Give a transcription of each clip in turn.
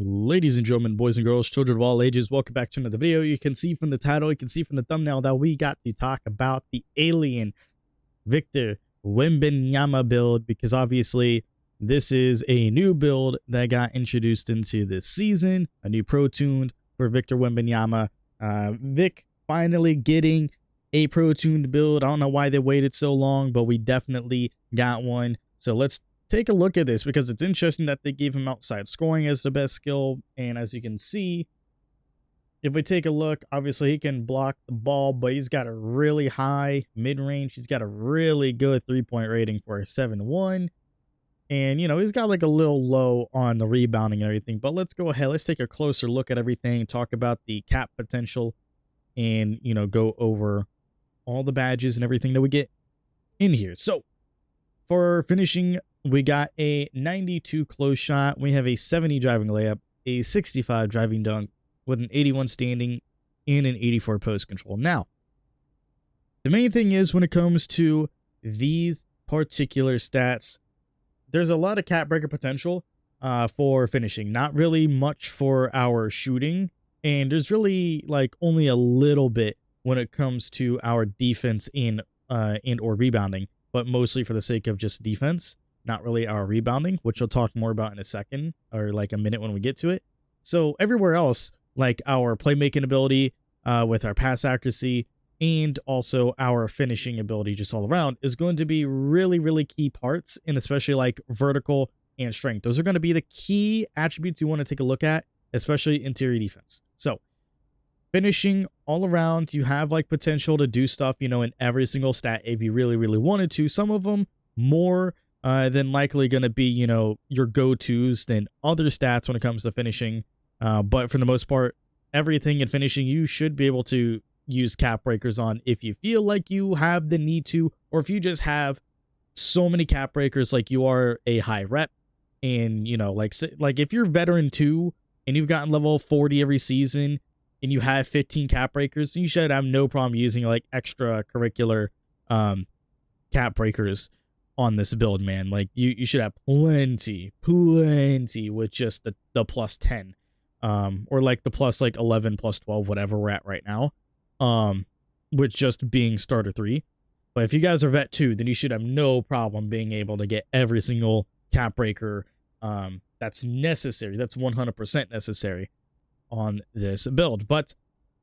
Ladies and gentlemen, boys and girls, children of all ages, welcome back to another video. You can see from the title, you can see from the thumbnail that we got to talk about the alien Victor Wembanyama build, because obviously this is a new build that got introduced into this season, a new pro tuned for Victor Wembanyama. Vic finally getting a pro tuned build. I don't know why they waited so long, but we definitely got one. So let's take a look at this, because it's interesting that they gave him outside scoring as the best skill. And as you can see, if we take a look, obviously he can block the ball, but he's got a really high mid-range. He's got a really good three-point rating for a 7-1. And, you know, he's got like a little low on the rebounding and everything. But let's go ahead. Let's take a closer look at everything, talk about the cap potential, and, you know, go over all the badges and everything that we get in here. So for finishing, we got a 92 close shot. We have a 70 driving layup, a 65 driving dunk with an 81 standing and an 84 post control. Now, the main thing is when it comes to these particular stats, there's a lot of cap breaker potential for finishing, not really much for our shooting. And there's really like only a little bit when it comes to our defense and or rebounding, but mostly for the sake of just defense, not really our rebounding, which we'll talk more about in a second, or like a minute when we get to it. So everywhere else, like our playmaking ability with our pass accuracy and also our finishing ability just all around is going to be really, really key parts, and especially like vertical and strength. Those are going to be the key attributes you want to take a look at, especially interior defense. So finishing all around, you have like potential to do stuff, you know, in every single stat if you really, really wanted to. Some of them more than likely going to be, you know, your go-tos than other stats when it comes to finishing. But for the most part, everything in finishing, you should be able to use cap breakers on if you feel like you have the need to, or if you just have so many cap breakers, like you are a high rep, and, you know, like if you're veteran 2 and you've gotten level 40 every season and you have 15 cap breakers, you should have no problem using like extracurricular cap breakers on this build, man. Like you should have plenty with just the plus 10 or like the plus like 11 plus 12, whatever we're at right now, with just being starter 3. But if you guys are vet 2, then you should have no problem being able to get every single cap breaker that's necessary, that's 100% necessary on this build. But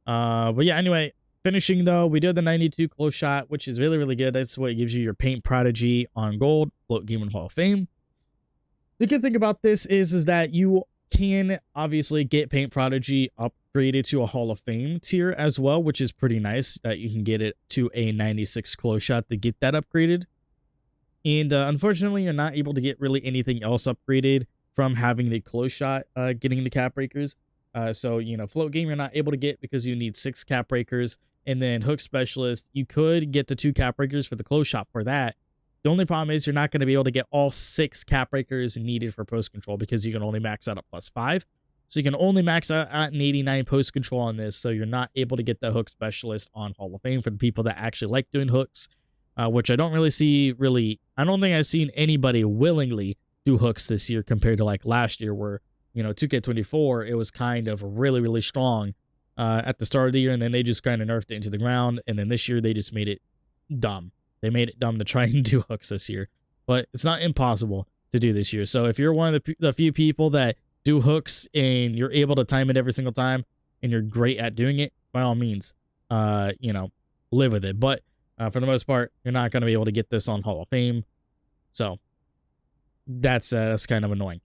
yeah, anyway, finishing though, we did the 92 close shot, which is really, really good. That's what gives you your paint prodigy on gold, float game and Hall of Fame. The good thing about this is that you can obviously get paint prodigy upgraded to a Hall of Fame tier as well, which is pretty nice that you can get it to a 96 close shot to get that upgraded. And unfortunately, you're not able to get really anything else upgraded from having the close shot getting the cap breakers. So, you know, float game you're not able to get because you need 6 cap breakers. And then hook specialist, you could get the 2 cap breakers for the close shot for that. The only problem is you're not going to be able to get all 6 cap breakers needed for post control, because you can only max out at plus 5. So you can only max out at an 89 post control on this. So you're not able to get the hook specialist on Hall of Fame for the people that actually like doing hooks, which I don't really see I don't think I've seen anybody willingly do hooks this year compared to like last year, where, you know, 2K24, it was kind of really, really strong at the start of the year, and then they just kind of nerfed it into the ground. And then this year they just made it dumb. They made it dumb to try and do hooks this year, but it's not impossible to do this year. So if you're one of the few people that do hooks and you're able to time it every single time and you're great at doing it, by all means, you know, live with it. But for the most part, you're not going to be able to get this on Hall of Fame. So that's kind of annoying.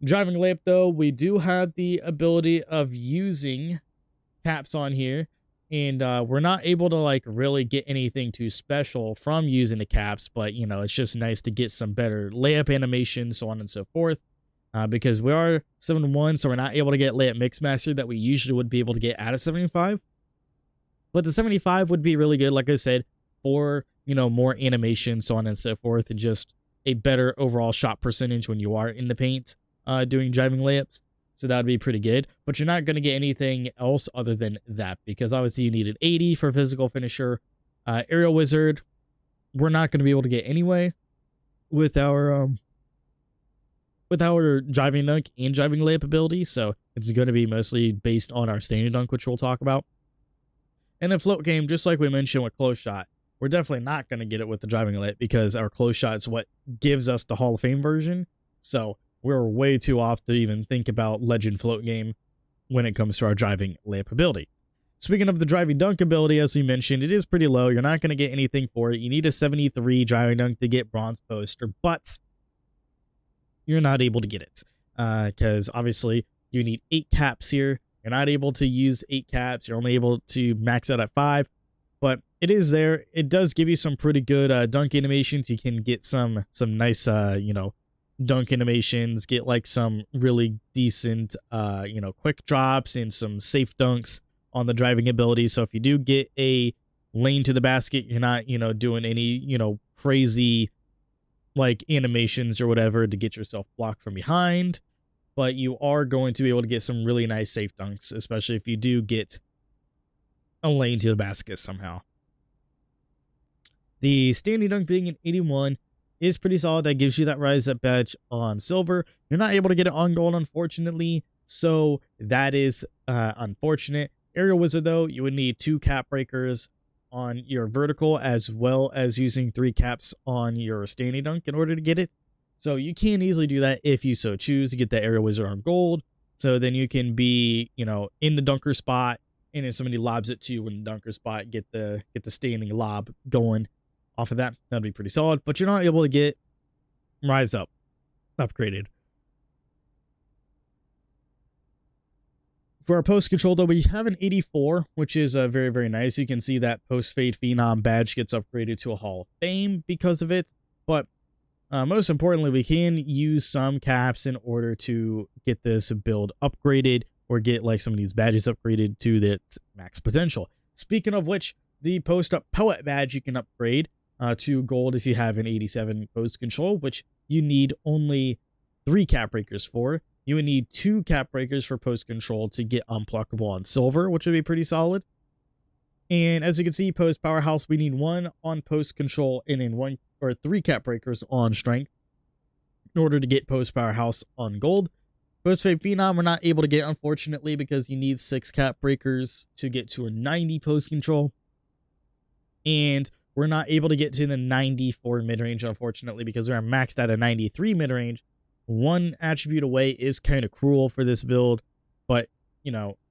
Driving layup though, we do have the ability of using caps on here, and we're not able to like really get anything too special from using the caps, but, you know, it's just nice to get some better layup animation, so on and so forth, because we are 7-1, so we're not able to get layup mix master that we usually would be able to get at a 75. But the 75 would be really good, like I said, for, you know, more animation, so on and so forth, and just a better overall shot percentage when you are in the paint doing driving layups. So that would be pretty good, but you're not going to get anything else other than that, because obviously you needed 80 for physical finisher. Aerial wizard, we're not going to be able to get anyway with our with our driving dunk and driving layup ability. So it's going to be mostly based on our standing dunk, which we'll talk about. And then float game, just like we mentioned with close shot, we're definitely not going to get it with the driving layup because our close shot is what gives us the Hall of Fame version. So we're way too off to even think about legend float game when it comes to our driving layup ability. Speaking of the driving dunk ability, as we mentioned, it is pretty low. You're not going to get anything for it. You need a 73 driving dunk to get bronze poster, but you're not able to get it because obviously you need 8 caps here. You're not able to use 8 caps. You're only able to max out at 5, but it is there. It does give you some pretty good dunk animations. You can get some nice, dunk animations, get like some really decent, quick drops and some safe dunks on the driving ability. So if you do get a lane to the basket, you're not, doing any, crazy like animations or whatever to get yourself blocked from behind, but you are going to be able to get some really nice safe dunks, especially if you do get a lane to the basket somehow. The standing dunk being an 81 is pretty solid. That gives you that rise up badge on silver. You're not able to get it on gold, unfortunately, so that is unfortunate. Aerial Wizard, though, you would need 2 cap breakers on your vertical as well as using 3 caps on your standing dunk in order to get it. So you can easily do that if you so choose to get the Aerial Wizard on gold. So then you can be, in the dunker spot, and if somebody lobs it to you in the dunker spot, get the standing lob going off of that. That'd be pretty solid. But you're not able to get Rise Up upgraded. For our post control, though, we have an 84, which is very, very nice. You can see that post fade phenom badge gets upgraded to a Hall of Fame because of it. But most importantly, we can use some caps in order to get this build upgraded or get like some of these badges upgraded to their max potential. Speaking of which, the post up poet badge you can upgrade to gold if you have an 87 post control, which you need only 3 cap breakers for. You would need 2 cap breakers for post control to get unpluckable on silver, which would be pretty solid. And as you can see, post powerhouse, we need 1 on post control and then 1 or 3 cap breakers on strength in order to get post powerhouse on gold. Post fade phenom, we're not able to get, unfortunately, because you need 6 cap breakers to get to a 90 post control. And we're not able to get to the 94 mid range, unfortunately, because we're maxed at a 93 mid range. 1 attribute away is kind of cruel for this build, but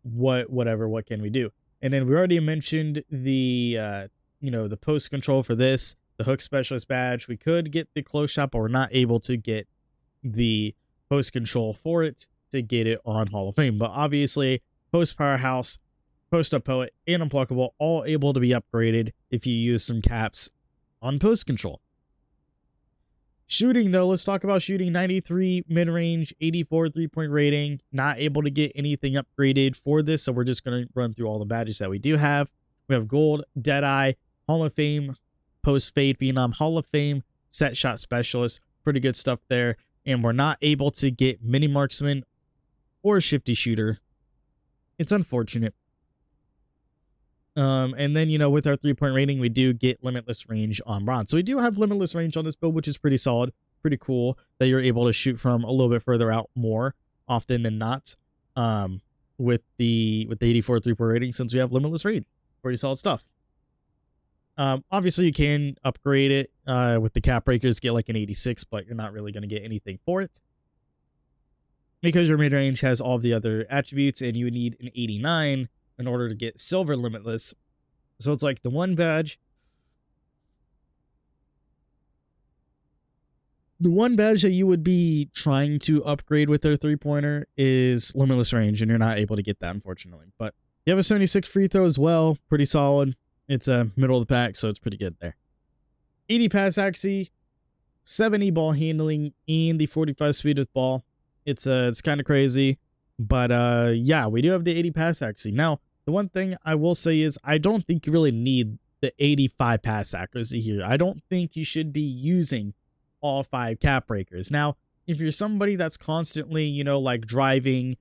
what can we do? And then we already mentioned the the post control for this, the hook specialist badge. We could get the close shot, but we're not able to get the post control for it to get it on Hall of Fame. But obviously, post powerhouse, post up poet, and unpluckable all able to be upgraded if you use some caps on post control. Shooting, though, let's talk about shooting. 93 mid-range, 84 3-point rating. Not able to get anything upgraded for this, so we're just going to run through all the badges that we do have. We have Gold, Deadeye, Hall of Fame, Post-Fade Phenom, Hall of Fame, Set Shot Specialist. Pretty good stuff there. And we're not able to get Mini Marksman or Shifty Shooter. It's unfortunate. And then, with our 3-point rating, we do get limitless range on bronze. So we do have limitless range on this build, which is pretty solid, pretty cool that you're able to shoot from a little bit further out more often than not. With the 84 3-point rating, since we have limitless range, pretty solid stuff. Obviously you can upgrade it with the cap breakers, get like an 86, but you're not really going to get anything for it because your mid range has all of the other attributes, and you would need an 89 in order to get silver limitless. So it's like the one badge that you would be trying to upgrade with their 3-pointer is limitless range, and you're not able to get that, unfortunately. But you have a 76 free throw as well, pretty solid. It's a middle of the pack, so it's pretty good there. 80 pass accuracy, 70 ball handling, and the 45 speed with ball. It's kind of crazy. But yeah, we do have the 80 pass accuracy. Now, the one thing I will say is I don't think you really need the 85 pass accuracy here. I don't think you should be using all 5 cap breakers. Now, if you're somebody that's constantly, like driving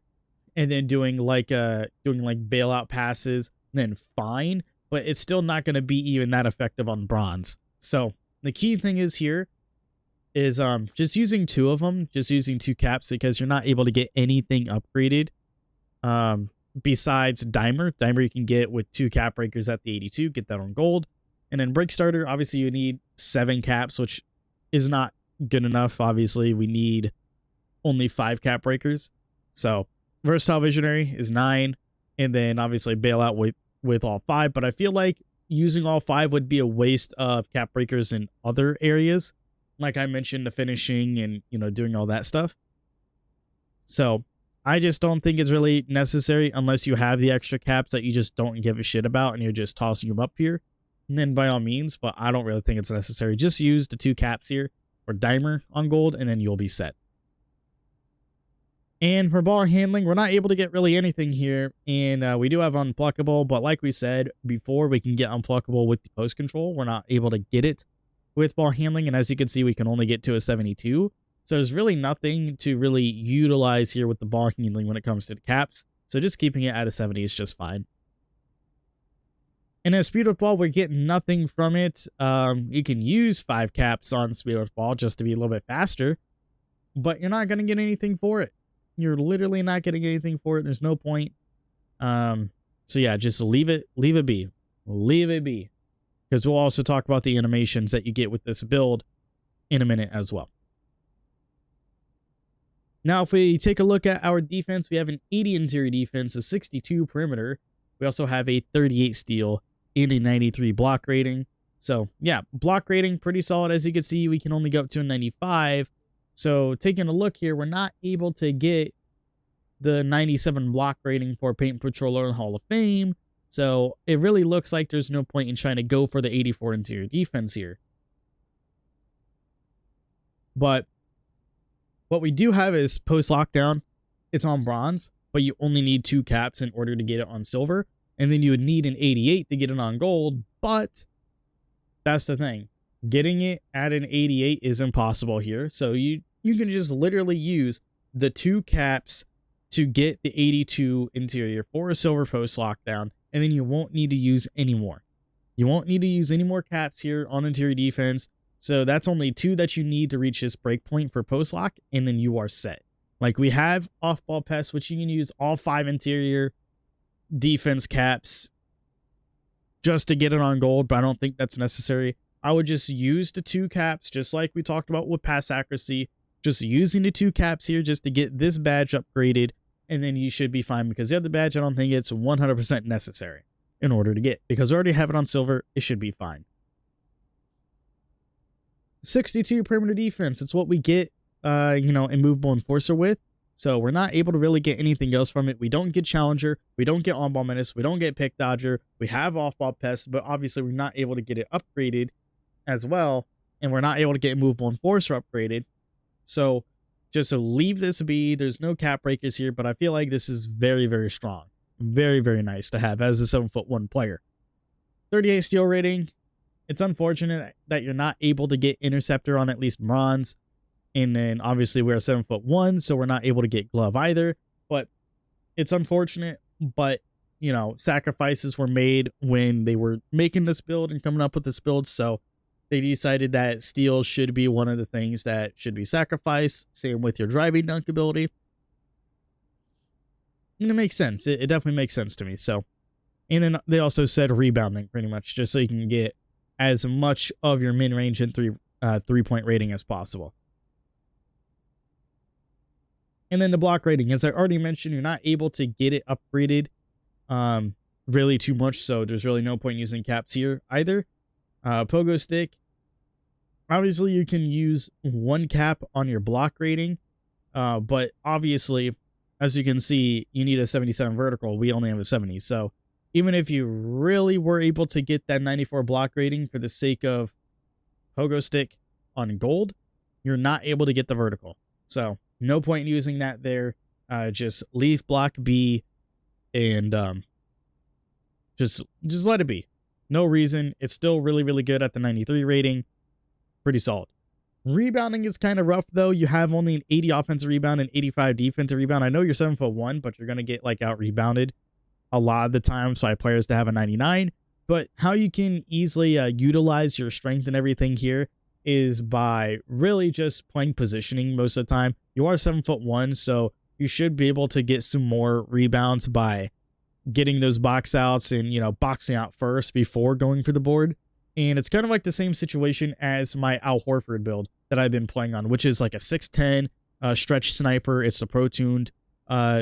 and then doing bailout passes, then fine, but it's still not going to be even that effective on bronze. So the key thing is here is just using two of them, just using two caps, because you're not able to get anything upgraded besides dimer. Dimer you can get with two cap breakers at the 82, get that on gold. And then break starter, obviously you need 7 caps, which is not good enough. Obviously we need only 5 cap breakers. So versatile visionary is 9, and then obviously bailout with all 5. But I feel like using all 5 would be a waste of cap breakers in other areas, like I mentioned, the finishing and, you know, doing all that stuff. So I just don't think it's really necessary unless you have the extra caps that you just don't give a shit about and you're just tossing them up here. And then by all means, but I don't really think it's necessary. Just use the 2 caps here or dimer on gold, and then you'll be set. And for ball handling, we're not able to get really anything here. And we do have unpluckable, but like we said before, we can get unpluckable with the post control. We're not able to get it with ball handling. And as you can see, we can only get to a 72. So there's really nothing to really utilize here with the ball handling when it comes to the caps. So just keeping it at a 70 is just fine. And as speed with ball, we're getting nothing from it. You can use 5 caps on speed with ball just to be a little bit faster, but you're not going to get anything for it. You're literally not getting anything for it. There's no point. So yeah, just leave it be. Leave it be. Because we'll also talk about the animations that you get with this build in a minute as well. Now, if we take a look at our defense, we have an 80 interior defense, a 62 perimeter. We also have a 38 steal and a 93 block rating. So yeah, block rating pretty solid. As you can see, we can only go up to a 95. So taking a look here, we're not able to get the 97 block rating for Paint Patroller in the Hall of Fame. So it really looks like there's no point in trying to go for the 84 interior defense here. But what we do have is post lockdown. It's on bronze, but you only need 2 caps in order to get it on silver. And then you would need an 88 to get it on gold. But that's the thing. Getting it at an 88 is impossible here. So you can just literally use the 2 caps to get the 82 interior for a silver post lockdown. And then you won't need to use any more. You won't need to use any more caps here on interior defense. So that's only 2 that you need to reach this breakpoint for post lock. And then you are set. Like we have off ball pests, which you can use all 5 interior defense caps just to get it on gold. But I don't think that's necessary. I would just use the 2 caps, just like we talked about with pass accuracy. Just using the 2 caps here just to get this badge upgraded. And then you should be fine, because the other badge, I don't think it's 100% necessary in order to get. Because we already have it on silver, it should be fine. 62 perimeter defense. It's what we get, immovable enforcer with. So we're not able to really get anything else from it. We don't get challenger. We don't get on-ball menace. We don't get pick dodger. We have off-ball pest, but obviously we're not able to get it upgraded as well. And we're not able to get immovable enforcer upgraded. So just to leave this be. There's no cap breakers here, but I feel like this is very, very strong. Very, very nice to have as a 7'1" player. 38 steal rating. It's unfortunate that you're not able to get interceptor on at least bronze. And then obviously we're 7'1", so we're not able to get glove either. But it's unfortunate. But, you know, sacrifices were made when they were making this build and coming up with this build. So they decided that steal should be one of the things that should be sacrificed. Same with your driving dunk ability. And it makes sense. It definitely makes sense to me. So, and then they also said rebounding pretty much, just so you can get as much of your mid-range and three-point rating as possible. And then the block rating, as I already mentioned, you're not able to get it upgraded really too much, so there's really no point using caps here either. Pogo stick, obviously you can use 1 cap on your block rating, but obviously, as you can see, you need a 77 vertical. We only have a 70, so even if you really were able to get that 94 block rating for the sake of pogo stick on gold, you're not able to get the vertical. So no point using that there. Just leave block B and just let it be. No reason. It's still really, really good at the 93 rating. Pretty solid. Rebounding is kind of rough, though. You have only an 80 offensive rebound and 85 defensive rebound. I know you're 7'1", but you're going to get like out rebounded a lot of the times by players to have a 99. But how you can easily utilize your strength and everything here is by really just playing positioning most of the time. You are 7'1", so you should be able to get some more rebounds by getting those box outs and, you know, boxing out first before going for the board. And it's kind of like the same situation as my Al Horford build that I've been playing on, which is like a 6'10 stretch sniper. It's the pro-tuned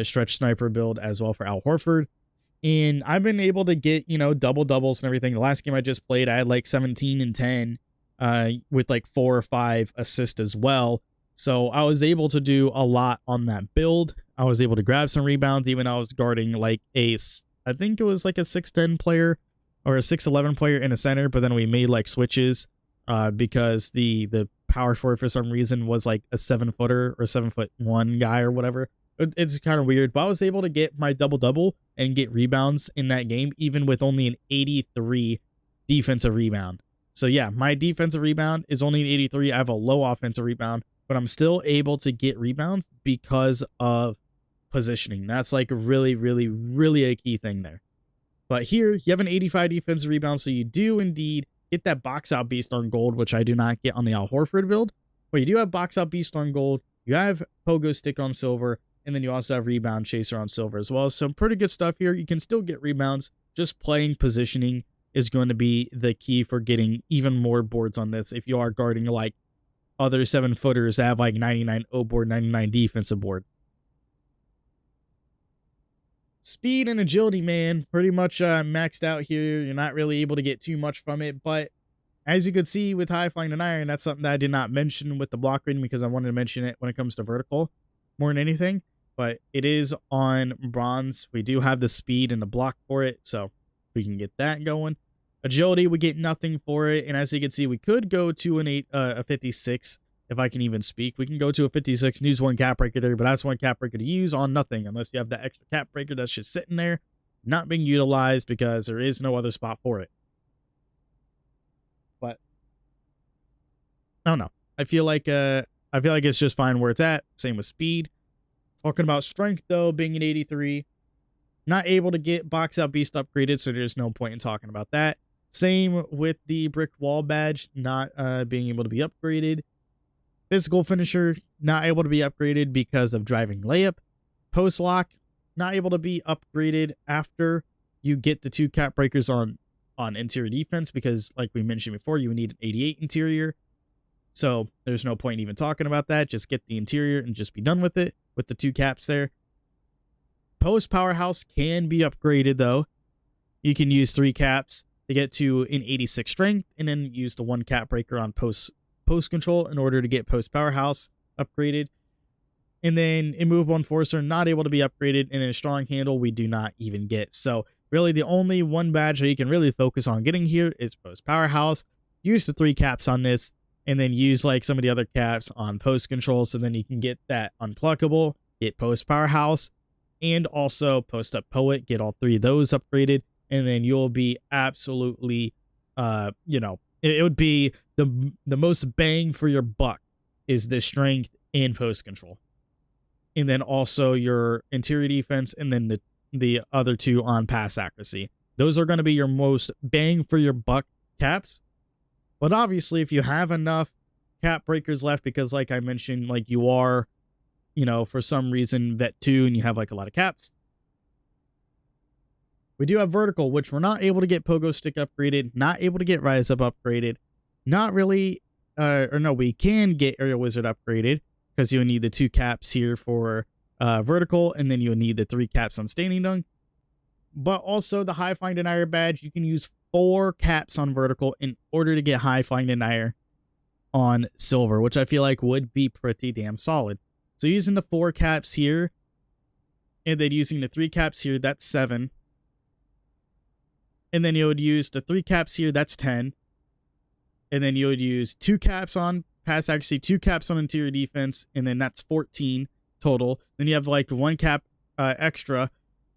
stretch sniper build as well for Al Horford. And I've been able to get, you know, doubles and everything. The last game I just played, I had like 17 and 10 with like 4 or 5 assists as well. So I was able to do a lot on that build. I was able to grab some rebounds, even though I was guarding like I think it was like a 6'10 player or a 6'11 player in a center, but then we made like switches because the power forward for some reason was like a 7-footer or 7'1" guy or whatever. It's kind of weird, but I was able to get my double and get rebounds in that game, even with only an 83 defensive rebound. So yeah, my defensive rebound is only an 83. I have a low offensive rebound, but I'm still able to get rebounds because of positioning. That's like really, really, really a key thing there. But here, you have an 85 defensive rebound, so you do indeed get that box out beast on gold, which I do not get on the Al Horford build. But you do have box out beast on gold, you have pogo stick on silver, and then you also have rebound chaser on silver as well. So pretty good stuff here. You can still get rebounds. Just playing positioning is going to be the key for getting even more boards on this. If you are guarding like other 7-footers that have like 99 O board, 99 defensive board. Speed and agility, man, pretty much maxed out here. You're not really able to get too much from it, but as you could see with high flying and iron, that's something that I did not mention with the block rating because I wanted to mention it when it comes to vertical more than anything. But it is on bronze. We do have the speed and the block for it, so we can get that going. Agility, we get nothing for it, and as you can see, we could go to a 56 if I can even speak. We can go to a 56 and use one cap breaker there, but that's one cap breaker to use on nothing unless you have that extra cap breaker that's just sitting there, not being utilized because there is no other spot for it. But I don't know. I feel like it's just fine where it's at. Same with speed. Talking about strength though, being an 83, not able to get box out beast upgraded, so there's no point in talking about that. Same with the brick wall badge, not being able to be upgraded. Physical finisher, not able to be upgraded because of driving layup. Post lock, not able to be upgraded after you get the 2 cap breakers on interior defense because, like we mentioned before, you need an 88 interior. So there's no point in even talking about that. Just get the interior and just be done with it with the 2 caps there. Post powerhouse can be upgraded though. You can use 3 caps to get to an 86 strength and then use the 1 cap breaker on post control in order to get post powerhouse upgraded. And then immovable enforcer, not able to be upgraded, and then a strong handle we do not even get. So really the only one badge that you can really focus on getting here is post powerhouse. Use the 3 caps on this and then use like some of the other caps on post control, so then you can get that unpluckable, get post powerhouse, and also post up poet, get all 3 of those upgraded, and then you'll be absolutely it would be the most bang for your buck is the strength and post control. And then also your interior defense, and then the other 2 on pass accuracy. Those are going to be your most bang for your buck caps. But obviously, if you have enough cap breakers left, because like I mentioned, like you are, for some reason vet 2 and you have like a lot of caps. We do have vertical, which we're not able to get pogo stick upgraded, not able to get rise up upgraded, not really, we can get aerial wizard upgraded because you'll need the 2 caps here for vertical, and then you'll need the 3 caps on standing dunk. But also the high flying denier badge, you can use 4 caps on vertical in order to get high flying denier on silver, which I feel like would be pretty damn solid. So using the 4 caps here, and then using the 3 caps here, that's 7. And then you would use the 3 caps here, that's 10. And then you would use 2 caps on pass accuracy, 2 caps on interior defense, and then that's 14 total. Then you have like 1 cap extra,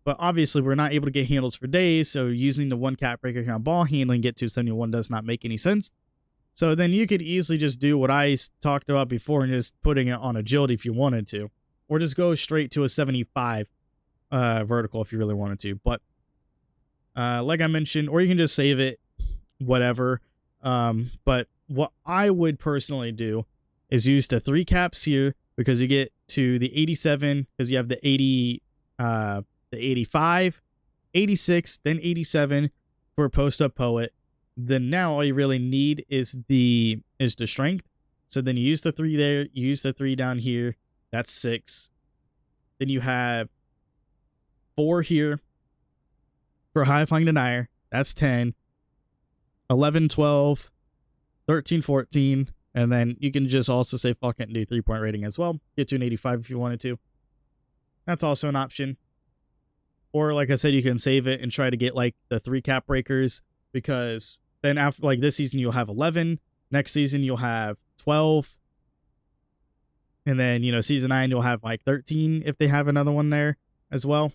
but obviously we're not able to get handles for days, so using the 1 cap breaker here on ball handling, get to 71 does not make any sense. So then you could easily just do what I talked about before and just putting it on agility if you wanted to, or just go straight to a 75 vertical if you really wanted to. But like I mentioned, or you can just save it, whatever. But what I would personally do is use the 3 caps here, because you get to the 87, because you have the 80, the 85, 86, then 87 for post-up poet. Then now all you really need is the strength. So then you use the 3 there, you use the 3 down here. That's 6. Then you have 4 here for high flying denier. That's 10. 11, 12, 13, 14. And then you can just also say fuck it and do 3-point rating as well. Get to an 85 if you wanted to. That's also an option. Or like I said, you can save it and try to get like the 3 cap breakers, because then after like this season you'll have 11. Next season you'll have 12. And then, you know, season 9 you'll have like 13 if they have another one there as well.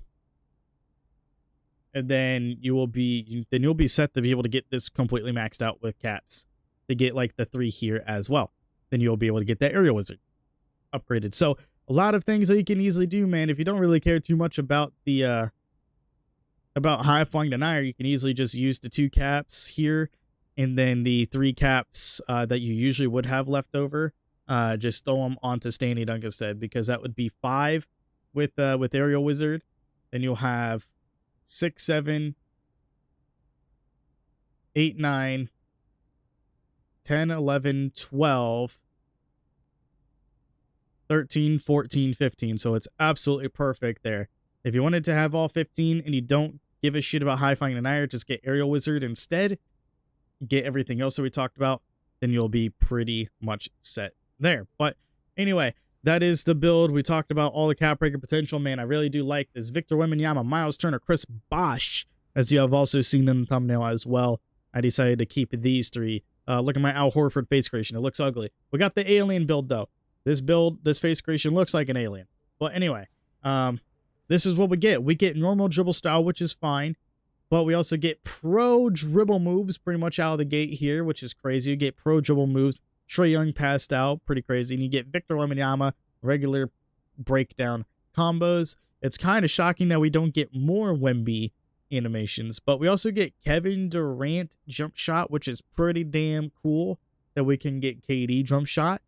And then you'll be set to be able to get this completely maxed out with caps, to get like the 3 here as well. Then you'll be able to get that aerial wizard upgraded. So a lot of things that you can easily do, man. If you don't really care too much about the about high flying denier, you can easily just use the 2 caps here, and then the 3 caps that you usually would have left over, just throw them onto Stanley Dunk instead, because that would be 5 with aerial wizard. Then you'll have 6, 7, 8, 9, 10, 11, 12, 13, 14, 15. So it's absolutely perfect there. If you wanted to have all 15 and you don't give a shit about high flying denier, just get aerial wizard instead, get everything else that we talked about, then you'll be pretty much set there. But anyway, that is the build. We talked about all the cap breaker potential, man. I really do like this. Victor Wembanyama, Miles Turner, Chris Bosh, as you have also seen in the thumbnail as well. I decided to keep these 3. Look at my Al Horford face creation. It looks ugly. We got the alien build though. This face creation looks like an alien. But anyway, this is what we get. We get normal dribble style, which is fine, but we also get pro dribble moves pretty much out of the gate here, which is crazy. You get pro dribble moves. Trae Young passed out, pretty crazy. And you get Victor Wembanyama, regular breakdown combos. It's kind of shocking that we don't get more Wemby animations, but we also get Kevin Durant jump shot, which is pretty damn cool that we can get KD jump shot.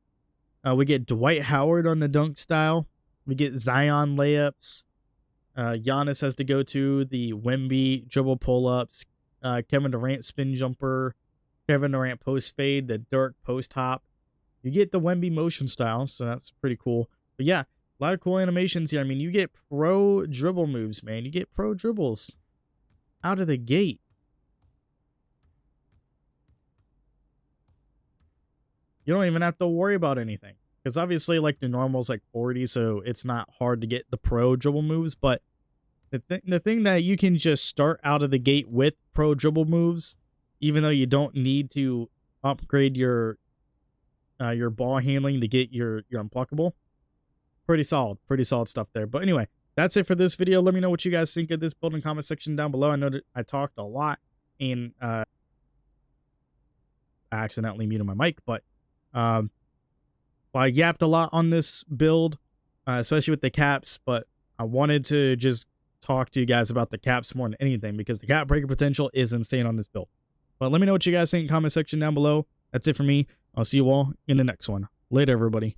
We get Dwight Howard on the dunk style. We get Zion layups. Giannis has to go to the Wemby dribble pull-ups. Kevin Durant spin jumper. Kevin Durant post fade. The Dirk post hop. You get the Wemby motion style, so that's pretty cool. But yeah, a lot of cool animations here. I mean, you get pro dribble moves, man. You get pro dribbles out of the gate. You don't even have to worry about anything, because obviously like the normal's like 40, so it's not hard to get the pro dribble moves. But the thing that you can just start out of the gate with pro dribble moves, even though you don't need to upgrade your ball handling to get your unblockable. Pretty solid stuff there. But anyway, that's it for this video. Let me know what you guys think of this build in the comment section down below. I know that I talked a lot and I accidentally muted my mic, but I yapped a lot on this build, especially with the caps, but I wanted to just talk to you guys about the caps more than anything, because the cap breaker potential is insane on this build. But let me know what you guys think in the comment section down below. That's it for me. I'll see you all in the next one. Later, everybody.